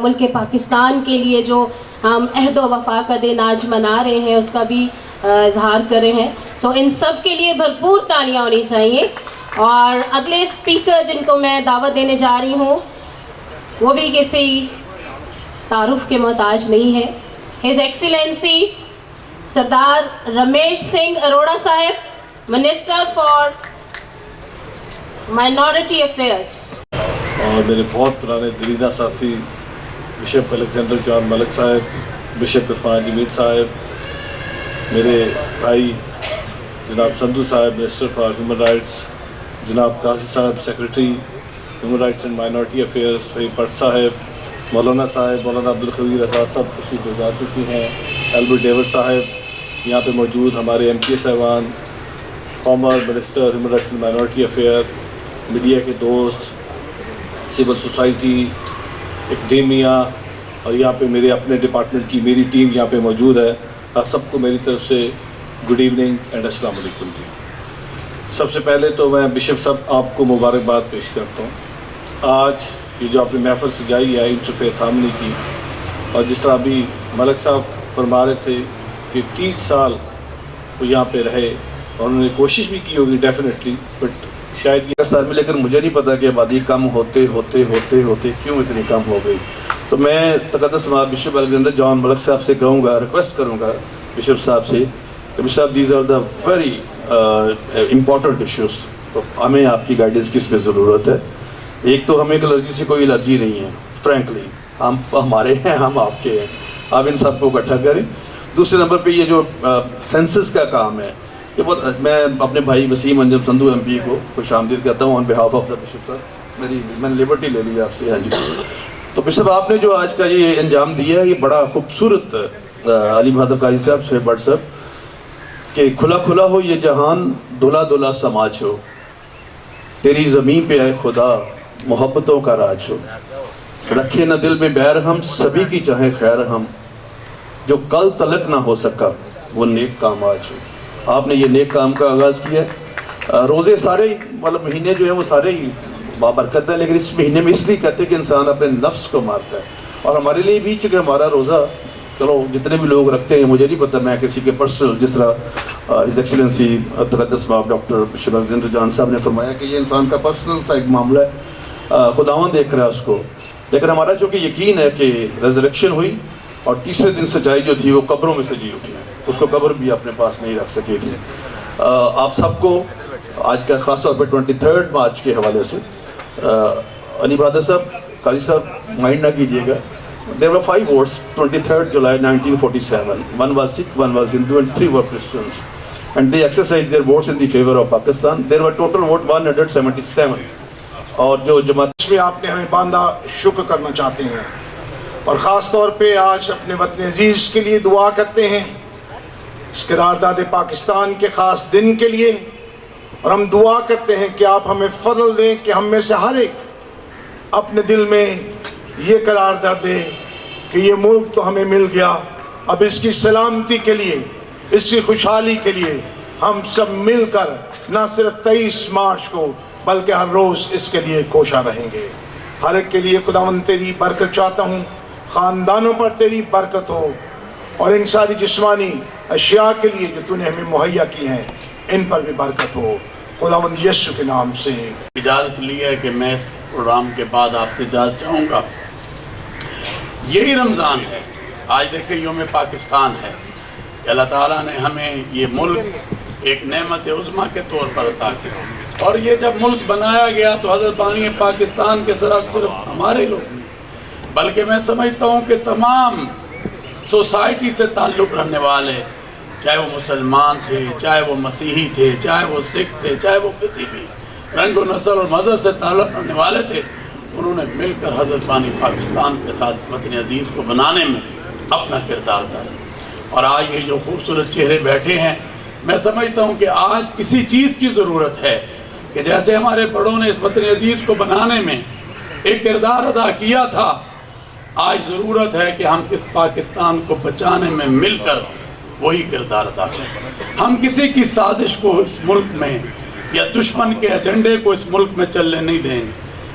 ملک پاکستان کے لیے جو ہم عہد و وفا کا دن آج منا رہے ہیں اس کا بھی اظہار کر رہے ہیں. سو ان سب کے لیے بھرپور تالیاں ہونی چاہیے. اور اگلے اسپیکر جن کو میں دعوت دینے جا رہی ہوں وہ بھی کسی تعارف کے محتاج نہیں ہے. ہز ایکسیلنسی سردار رمیش سنگھ اروڑا صاحب, منسٹر فار مائنورٹی افیئرس. اور میرے بہت پرانے دریدہ ساتھی بشپ الیگزینڈر جان ملک صاحب, بشپ عرفان جمیل صاحب, میرے بھائی جناب سندھو صاحب منسٹر فار ہیومن رائٹس, جناب قاضی صاحب secretary human rights and minority affairs, Fahim Butt صاحب, مولانا صاحب, مولانا عبدالخبیر آزاد صاحب تشریف گزار چکی ہیں, البرٹ ڈیوڈ صاحب یہاں پہ موجود, ہمارے ایم پی صاحبان, farmer minister human rights and minority affair, media کے دوست, سول سوسائٹی, اکیڈیمیا, اور یہاں پہ میرے اپنے ڈپارٹمنٹ کی میری ٹیم یہاں پہ موجود ہے. آپ سب کو میری طرف سے گڈ ایوننگ اینڈ السلام علیکم جی. سب سے پہلے تو میں بشپ صاحب آپ کو مبارکباد پیش کرتا ہوں. آج یہ جو آپ نے محفل سجائی ہے انٹرفیتھ ہارمنی کی, اور جس طرح ابھی ملک صاحب فرما رہے تھے کہ 30 سال وہ یہاں پہ رہے اور انہوں نے کوشش بھی کی ہوگی ڈیفینیٹلی, بٹ شاید یہ سال میں, لیکن مجھے نہیں پتا کہ آبادی کم ہوتے ہوتے ہوتے ہوتے کیوں اتنی کم ہو گئی. تو میں تقدس بشپ الیگزینڈر جان ملک صاحب سے کہوں گا, ریکویسٹ کروں گا بشپ صاحب سے کہ بشپ صاحب these are the very important issues. تو ہمیں آپ کی گائیڈنس کی اس میں ضرورت ہے. ایک تو ہمیں الرجی سے کوئی الرجی نہیں ہے, فرینکلی ہم ہمارے ہیں, ہم آپ کے ہیں, آپ ان سب کو اکٹھا کریں. دوسرے نمبر پہ یہ جو سینسس کا کام ہے, یہ بہت, میں اپنے بھائی وسیم انجم سندھو ایم پی کو خوش آمدید کہتا ہوں آن بہاف آف دا بشپ صاحب. میں نے لبرٹی لے لی آپ سے. ہاں جی. تو بشپ آپ نے جو آج کا یہ انجام دیا ہے یہ بڑا خوبصورت, علی بہادر قاضی صاحب, شعیب بٹ صاحب, کہ کھلا کھلا ہو یہ جہان, دھلا دھلا سماج ہو, تیری زمین پہ آئے خدا محبتوں کا راج ہو, رکھے نہ دل میں بیر ہم سبھی کی چاہیں خیر ہم, جو کل تلک نہ ہو سکا وہ نیک کام آج ہو. آپ نے یہ نیک کام کا آغاز کیا ہے. روزے سارے مطلب مہینے جو ہیں وہ سارے ہی بابرکت ہیں, لیکن اس مہینے میں اس لیے کہتے ہیں کہ انسان اپنے نفس کو مارتا ہے. اور ہمارے لیے بھی چونکہ ہمارا روزہ, چلو جتنے بھی لوگ رکھتے ہیں, مجھے نہیں پتہ میں کسی کے پرسنل, جس طرح ہز ایکسیلنسی تقدس باب ڈاکٹر بشپ الیگزینڈر جان صاحب نے فرمایا کہ یہ انسان کا پرسنل سا ایک معاملہ ہے, خداوند دیکھ رہا ہے اس کو. لیکن ہمارا چونکہ یقین ہے کہ ریزریکشن ہوئی اور تیسرے دن سچائی جو تھی وہ قبروں میں سے جی اٹھی, اس کو قبر بھی اپنے پاس نہیں رکھ سکی تھی. آپ سب کو آج کا خاص طور پر 23 مارچ کے حوالے سے, علی بہادر صاحب, قاضی صاحب مائنڈ نہ کیجیے گا, there were 5 votes 23rd July 1947. One was Sikh, one was Hindu, and 3 were Christians. And they exercised their votes in the favor of Pakistan. There were total vote 177. اور جو جماعت اس میں آپ نے ہمیں باندھا, شکر کرنا چاہتے ہیں. اور خاص طور پہ آج اپنے وطن عزیز کے لیے دعا کرتے ہیں, اس قرارداد پاکستان کے خاص دن کے لیے. اور ہم دعا کرتے ہیں کہ آپ ہمیں فضل دیں کہ ہم میں سے ہر ایک اپنے دل میں یہ قرارداد دے کہ یہ ملک تو ہمیں مل گیا, اب اس کی سلامتی کے لیے, اس کی خوشحالی کے لیے ہم سب مل کر نہ صرف 23 مارچ کو بلکہ ہر روز اس کے لیے کوشاں رہیں گے. ہر ایک کے لیے خداوند تیری برکت چاہتا ہوں, خاندانوں پر تیری برکت ہو, اور ان ساری جسمانی اشیاء کے لیے جو تو نے ہمیں مہیا کی ہیں ان پر بھی برکت ہو. خداوند یسوع کے نام سے اجازت لی ہے کہ میں اس پروگرام کے بعد آپ سے اجازت چاہوں گا. یہی رمضان ہے, آج دیکھیں یوم پاکستان ہے, کہ اللہ تعالیٰ نے ہمیں یہ ملک ایک نعمت عظمیٰ کے طور پر عطا کیا. اور یہ جب ملک بنایا گیا تو حضرت بانی پاکستان کے صرف ہمارے لوگ نہیں, بلکہ میں سمجھتا ہوں کہ تمام سوسائٹی سے تعلق رکھنے والے, چاہے وہ مسلمان تھے, چاہے وہ مسیحی تھے, چاہے وہ سکھ تھے, چاہے وہ کسی بھی رنگ و نسل اور مذہب سے تعلق رکھنے والے تھے, انہوں نے مل کر حضرت بانی پاکستان کے ساتھ وطن عزیز کو بنانے میں اپنا کردار ڈالا. اور آج یہ جو خوبصورت چہرے بیٹھے ہیں, میں سمجھتا ہوں کہ آج اسی چیز کی ضرورت ہے کہ جیسے ہمارے بڑوں نے اس وطن عزیز کو بنانے میں ایک کردار ادا کیا تھا, آج ضرورت ہے کہ ہم اس پاکستان کو بچانے میں مل کر وہی کردار ادا کریں. ہم کسی کی سازش کو اس ملک میں یا دشمن کے ایجنڈے کو اس ملک میں چلنے نہیں دیں گے.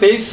23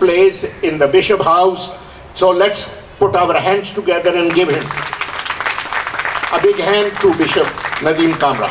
place in the Bishop House, so let's put our hands together and give him a big hand to Bishop Nadeem Kamra.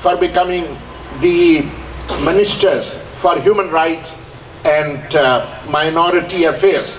for becoming the ministers for human rights and minority affairs.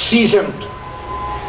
seasoned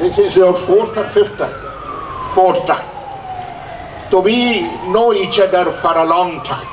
This is your fourth time. So we know each other for a long time.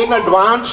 in advance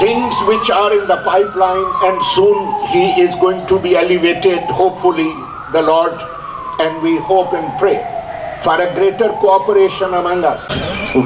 Things which are in the pipeline and soon he is going to be elevated, hopefully the Lord, and we hope and pray for a greater cooperation among us.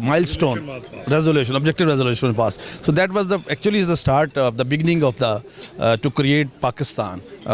milestone resolution, objective resolution passed. So that was actually is the start of the beginning of the to create Pakistan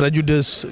prejudice,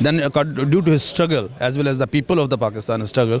Then due to his struggle as well as the people of the Pakistan struggle,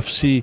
FC